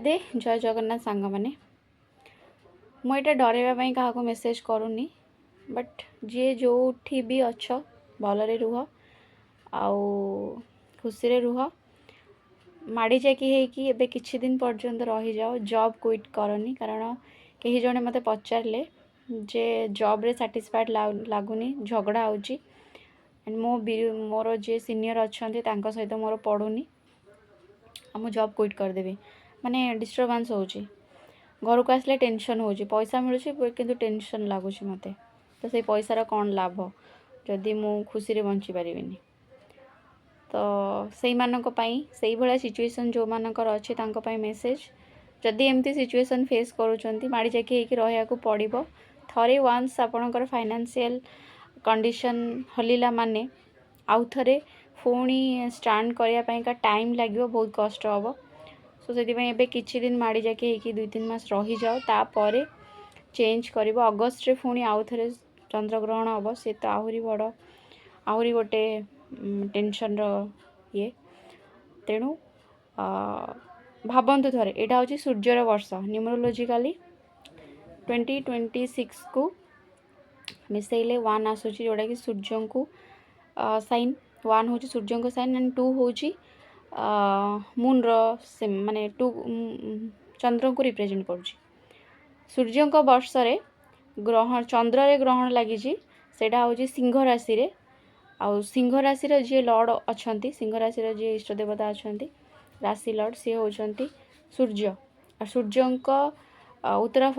राधे जय जगन्नाथ सांग मैंने मुझे डरवाई क्या मेसेज करूनी बट जी जो भी अच्छ भलरे रुह आउ खुशी रुह माड़ी जाकि एबे किछि दिन पर्यंत रही जाओ जॉब क्विट करनी कारण कहीं जड़े मत पचारे जे जॉब रे सैटिस्फाइड लगुनि झगड़ा होची एंड मोर जे सीनियर अच्छा सहित मोर पड़ूनी मु जॉब क्विट करदेवी माने डिस्टर्बांस होची घर को आसले टेंशन होची पैसा मिलूँ किंतु टेंशन लगुच मत तो से पैसार कौन लाभ जदि मु खुशी रे बंची पारिबिनी तो से भाया सिचुएसन जो मानकर अच्छे मेसेज जदि एमती सिचुएसन फेस करूँ माड़ी जाकि रहा पड़ो थरे वान्स आपणकर फाइनेंशियल कंडीशन हलिला माने आउ थे पुणी स्टार्ट करने का टाइम लगे बहुत कष्ट हम सो से किछि दिन माड़ी जाकि 2-3 मास रही जाओ तापर चेंज कर अगस्ट रे पुणी आउ थे चंद्रग्रहण हम सी तो आहरी बड़ आहरी गोटे टेंशन ये तेणु भावतु थे यहाँ हूँ सूर्यर वर्ष न्यूमरोलोजिकाली 2026 को मिसेले 1 आसूँ जोटा कि सूर्य को साइन 1 हूँ सूर्य को साइन एंड 2 हूँ मून माने 2 चंद्र को रिप्रेजेंट कर सूर्य वर्ष रे ग्रहण चंद्र रे ग्रहण लगी सेटा हूँ सिंह राशि रे आउ सिंह राशि जी लॉर्ड अच्छा सिंह राशि जी इष्ट देवता अच्छा राशि लॉर्ड सी होती सूर्य और सूर्य उत्तर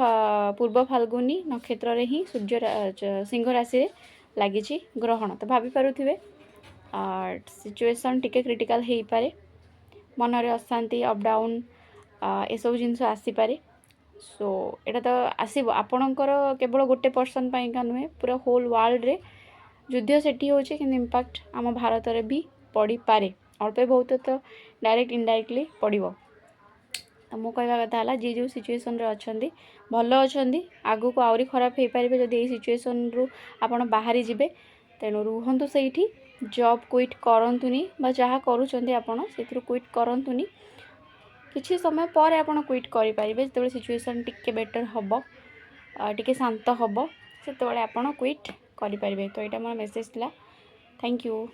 पूर्व फाल्गुनी नक्षत्र रे ही सूर्य सिंह राशि रे लगी ग्रहण तो भाभी पारुथिबे सिचुएशन टिके क्रिटिकल हो पारे मनरे अशांति अप डाउन ये सब जिनस आसीपे सो यहाँ तो आसब आपणकर केवल गोटे पर्सन का नुहे पूरा होल वर्ल्ड रे युद्ध सेठी हो इम्पैक्ट आम भारत रे भी पड़ी पारे अल्प बहुत तो डायरेक्ट इनडायरेक्टली पड़ो तो मो कहवा कथा है जी जो सिचुएसन अच्छा भल अच्छा आगू को आहरी खराब हो पारे जब यही सिचुएसन रु आपड़ बाहरी जिबे तेणु रुहतु से जॉब क्विट करंतुनी बा जहाँ करूँच आपड़ से क्विट करंतुनी किछि समय पर आपड़ क्विट करें जो सिचुएसन टिके बेटर हम टिके शांत हम से आपड़ क्विट करें तो यहाँ मोर मेसेज था थैंक यू।